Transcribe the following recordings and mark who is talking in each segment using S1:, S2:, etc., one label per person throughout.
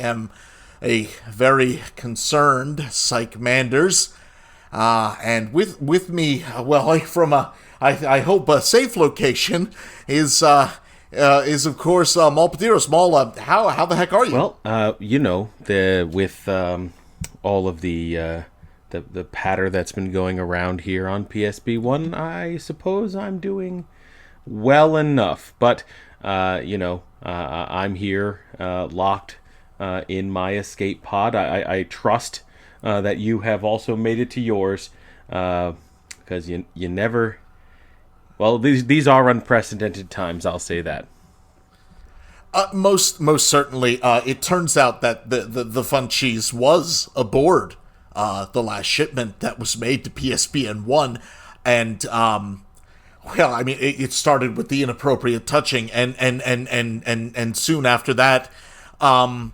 S1: am a very concerned Psych Manders. And with me, from I hope a safe location is of course Mal Patiros. Mal, how the heck are you?
S2: Well, with all of the patter that's been going around here on PSB1, I suppose I'm doing well enough. But I'm here locked in my escape pod. I trust that you have also made it to yours, because you never. Well, these are unprecedented times. I'll say that.
S1: Most certainly. It turns out that the fun cheese was aboard the last shipment that was made to PSBN 1, and it started with the inappropriate touching, and soon after that,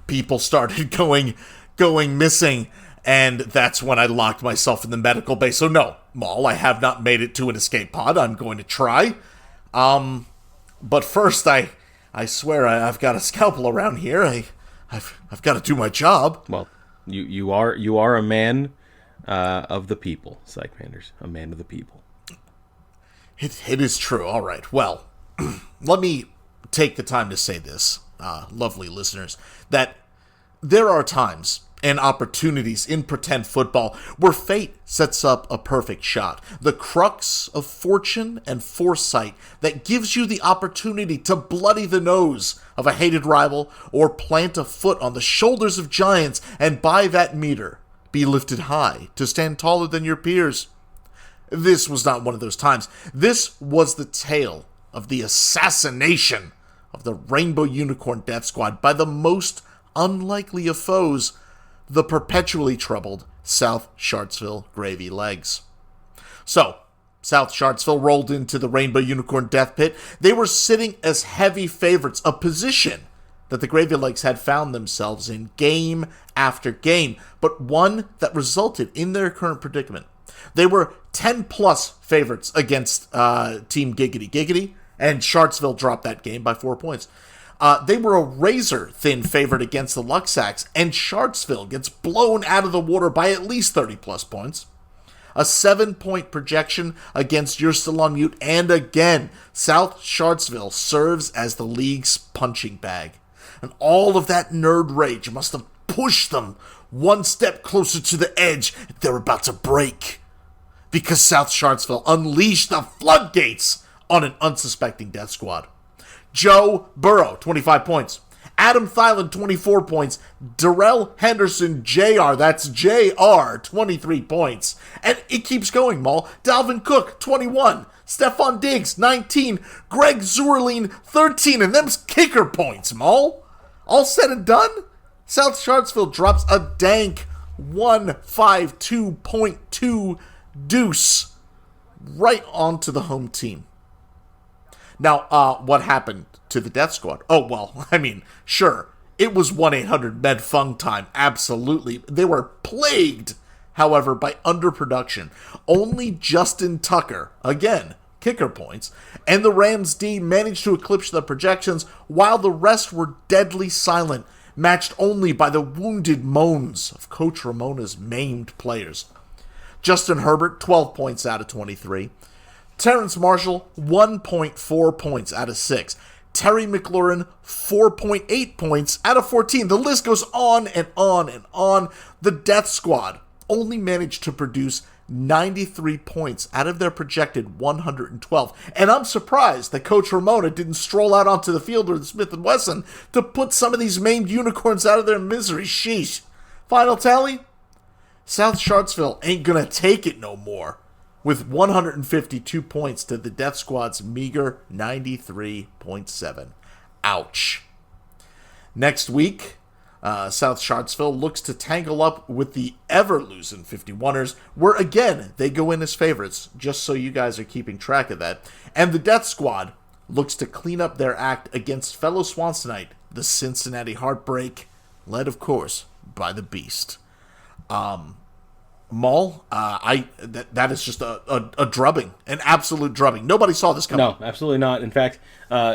S1: people started going missing. And that's when I locked myself in the medical bay. So no, Maul, I have not made it to an escape pod. I'm going to try. But first, I swear I've got a scalpel around here. I've got to do my job.
S2: Well, you are a man of the people, Psych Manders. A man of the people.
S1: It is true. All right. Well, let me take the time to say this, lovely listeners, that there are times and opportunities in pretend football where fate sets up a perfect shot. The crux of fortune and foresight that gives you the opportunity to bloody the nose of a hated rival or plant a foot on the shoulders of giants and by that meter be lifted high to stand taller than your peers. This was not one of those times. This was the tale of the assassination of the Rainbow Unicorn Death Squad by the most unlikely of foes, the perpetually troubled South Shartsville Gravy Legs. So, South Shartsville rolled into the Rainbow Unicorn Death Pit. They were sitting as heavy favorites, a position that the Gravy Legs had found themselves in game after game, but one that resulted in their current predicament. They were 10-plus favorites against Team Giggity Giggity, and Shartsville dropped that game by 4 points. They were a razor-thin favorite against the Luxacs, and Shartsville gets blown out of the water by at least 30-plus points. A 7-point projection against You're Still on Mute, and again, South Shartsville serves as the league's punching bag. And all of that nerd rage must have pushed them one step closer to the edge they're about to break. Because South Shartsville unleashed the floodgates on an unsuspecting death squad. Joe Burrow, 25 points. Adam Thielen, 24 points. Darrell Henderson, JR, that's JR, 23 points. And it keeps going, Maul. Dalvin Cook, 21. Stephon Diggs, 19. Greg Zurline, 13. And them's kicker points, Maul. All said and done, South Shartsville drops a dank 152.2 deuce right onto the home team. Now, what happened to the Death Squad? Oh, well, sure, it was 1-800-MED-FUNG time, absolutely. They were plagued, however, by underproduction. Only Justin Tucker, again, kicker points, and the Rams D managed to eclipse the projections, while the rest were deadly silent, matched only by the wounded moans of Coach Ramona's maimed players. Justin Herbert, 12 points out of 23. Terrence Marshall, 1.4 points out of 6. Terry McLaurin, 4.8 points out of 14. The list goes on and on and on. The Death Squad only managed to produce 93 points out of their projected 112. And I'm surprised that Coach Ramona didn't stroll out onto the field with Smith & Wesson to put some of these maimed unicorns out of their misery. Sheesh. Final tally? South Shartsville ain't gonna take it no more, with 152 points to the Death Squad's meager 93.7. Ouch. Next week, South Shartsville looks to tangle up with the ever-losing 51ers, where again, they go in as favorites, just so you guys are keeping track of that. And the Death Squad looks to clean up their act against fellow Swansonite, the Cincinnati Heartbreak, led, of course, by the Beast. Maul, that is just a drubbing, an absolute drubbing. Nobody saw this coming.
S2: No, absolutely not. In fact,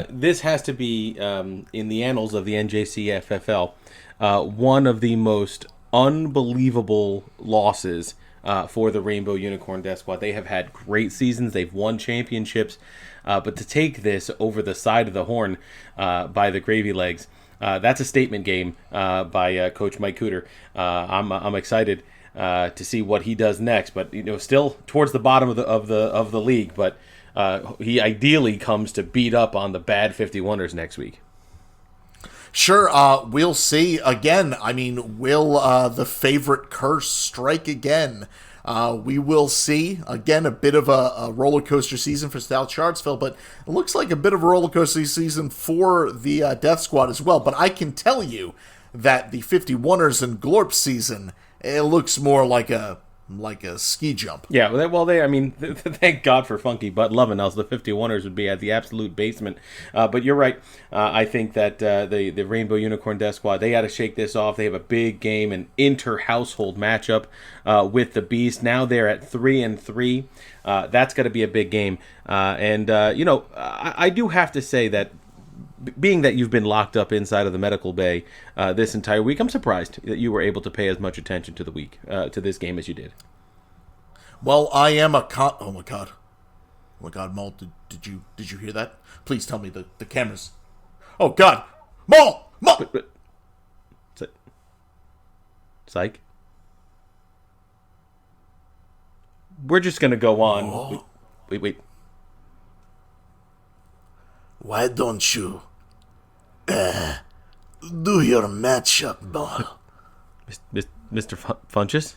S2: this has to be, in the annals of the NJCFFL, one of the most unbelievable losses for the Rainbow Unicorn Death Squad. They have had great seasons. They've won championships. But to take this over the side of the horn by the Gravy Legs, that's a statement game by Coach Mike Cooter. I'm excited to see what he does next. But still towards the bottom of the league. But he ideally comes to beat up on the bad 51ers next week.
S1: Sure, we'll see. Again, I mean, will the favorite curse strike again? We will see. Again, a bit of a roller coaster season for South Charlottesville, but it looks like a bit of a roller coaster season for the Death Squad as well. But I can tell you that the 51ers and Glorp season, it looks more like a ski jump.
S2: Yeah, thank God for Funky Butt Lovin', else the 51ers would be at the absolute basement. But you're right. I think that the Rainbow Unicorn Death Squad, they got to shake this off. They have a big game, an inter-household matchup with the Beast. Now they're at 3-3. That's got to be a big game. I do have to say that being that you've been locked up inside of the medical bay this entire week, I'm surprised that you were able to pay as much attention to to this game as you did.
S1: Well, I am oh my god, Maul, did you hear that? Please tell me the cameras. Oh god, Maul.
S2: Psych. We're just gonna go on.
S1: Oh.
S2: Wait.
S1: Why don't you do your matchup, Maul?
S2: Mr. Funches?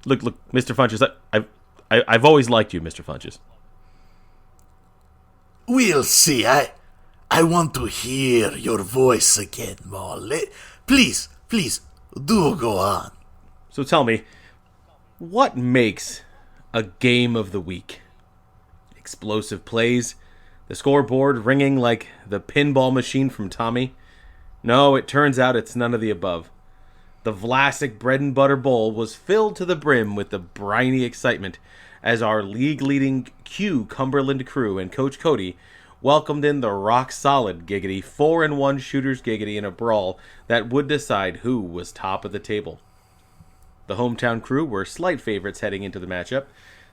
S2: Look, Mr. Funches, I've always liked you, Mr. Funches.
S1: We'll see. I want to hear your voice again, Maul. Please, do go on.
S2: So tell me, what makes a game of the week? Explosive plays? The scoreboard ringing like the pinball machine from Tommy? No, it turns out it's none of the above. The Vlasic Bread and Butter Bowl was filled to the brim with the briny excitement as our league-leading Cumberland crew and Coach Cody welcomed in the rock-solid Giggity 4-1 shooters Giggity in a brawl that would decide who was top of the table. The hometown crew were slight favorites heading into the matchup.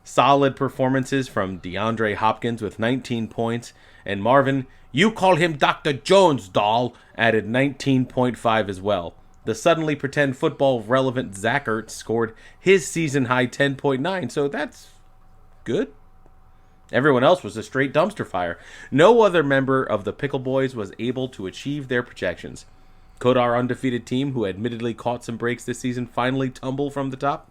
S2: Solid performances from DeAndre Hopkins with 19 points, and Marvin, you call him Dr. Jones, doll, added 19.5 as well. The suddenly pretend football relevant Zach Ertz scored his season high 10.9, so that's good. Everyone else was a straight dumpster fire. No other member of the Pickle Boys was able to achieve their projections. Could our undefeated team, who admittedly caught some breaks this season, finally tumble from the top?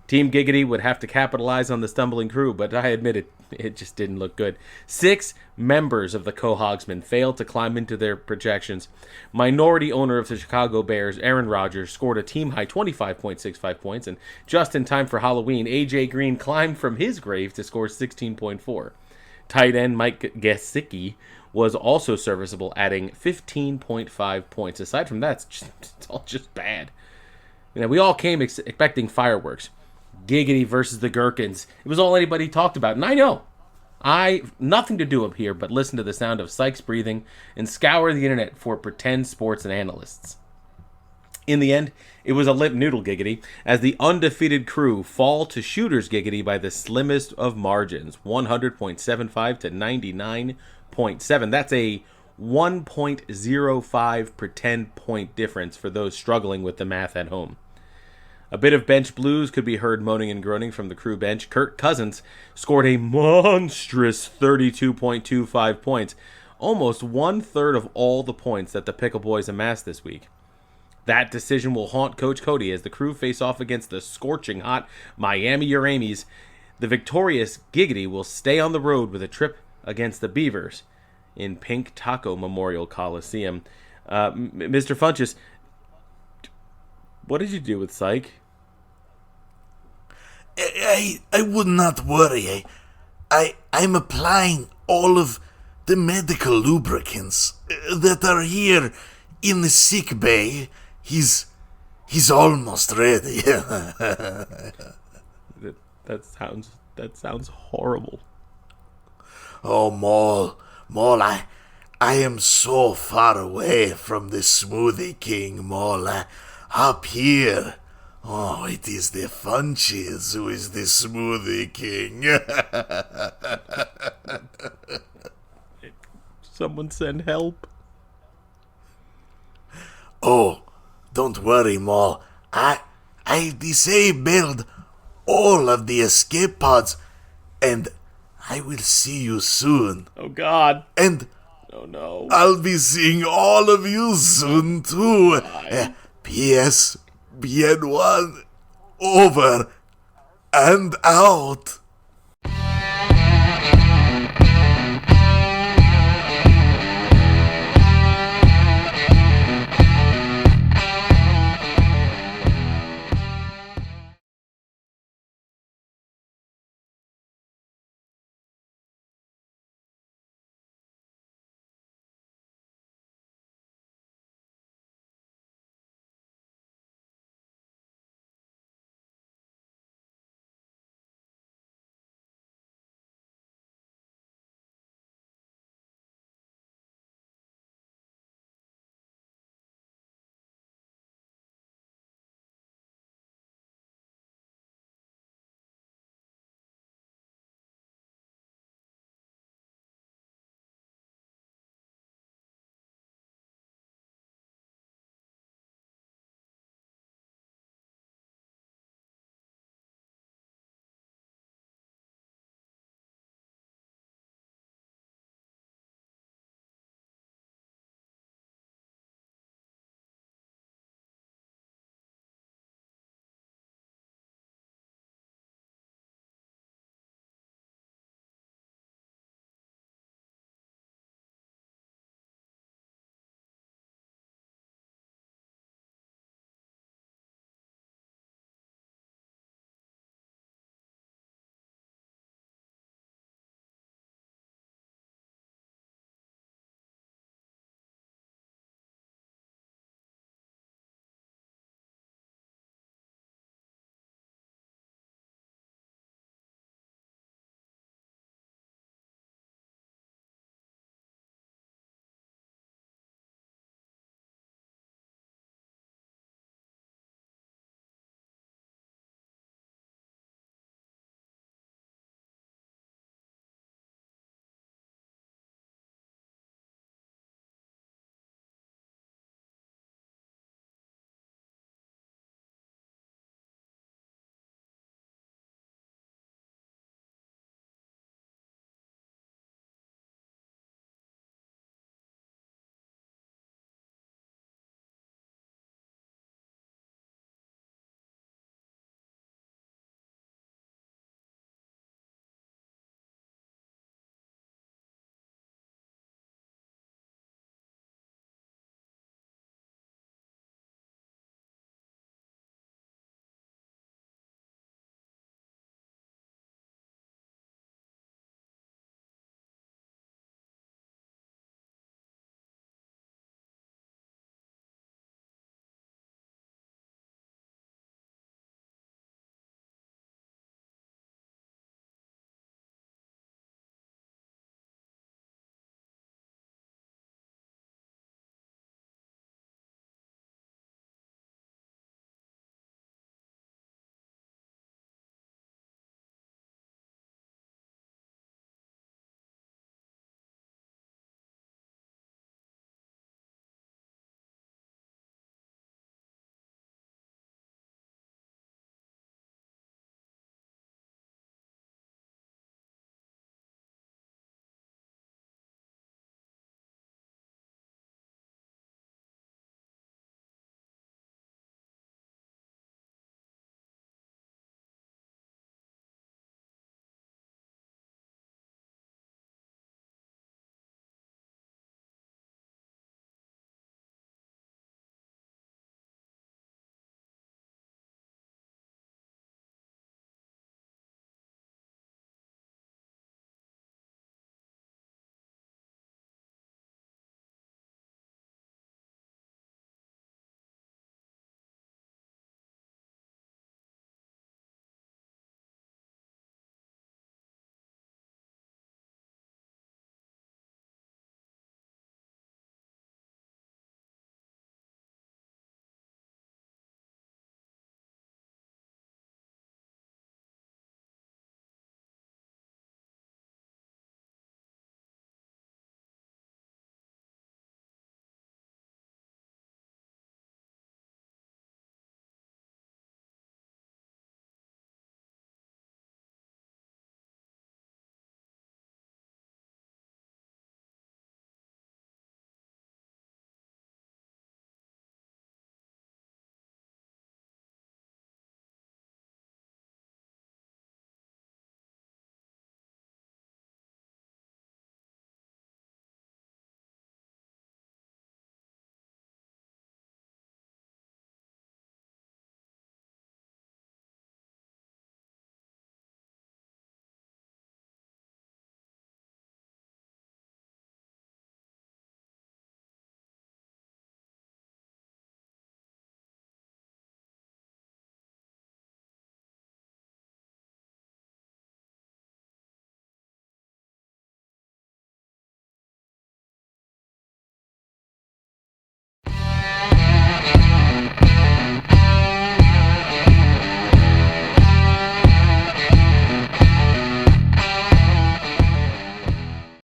S2: Team Giggity would have to capitalize on the stumbling crew, but I admit it just didn't look good. 6 members of the Cohogsmen failed to climb into their projections. Minority owner of the Chicago Bears, Aaron Rodgers, scored a team-high 25.65 points, and just in time for Halloween, A.J. Green climbed from his grave to score 16.4. Tight end Mike Gesicki was also serviceable, adding 15.5 points. Aside from that, it's all just bad. We all came expecting fireworks. Giggity versus the Gherkins. It was all anybody talked about. And I know. Nothing to do up here but listen to the sound of Sykes breathing and scour the internet for pretend sports and analysts. In the end, it was a limp noodle Giggity as the undefeated crew fall to shooters Giggity by the slimmest of margins, 100.75 to 99.7. That's a 1.05 pretend point difference for those struggling with the math at home. A bit of bench blues could be heard moaning and groaning from the crew bench. Kirk Cousins scored a monstrous 32.25 points, almost 1/3 of all the points that the Pickle Boys amassed this week. That decision will haunt Coach Cody as the crew face off against the scorching hot Miami Uramies. The victorious Giggity will stay on the road with a trip against the Beavers in Pink Taco Memorial Coliseum. Mr. Funches, what did you do with Psych?
S3: I would not worry. I'm applying all of the medical lubricants that are here in the sick bay. He's He's almost ready.
S2: That sounds horrible.
S3: Oh, Maul, I am so far away from the Smoothie King, Maul. Up here. Oh, it is the Funches who is the Smoothie King.
S2: Someone send help.
S3: Oh, don't worry, Maul. I disabled all of the escape pods, and I will see you soon.
S2: Oh God.
S3: And
S2: Oh no.
S3: I'll be seeing all of you soon too. PSBN1 over and out.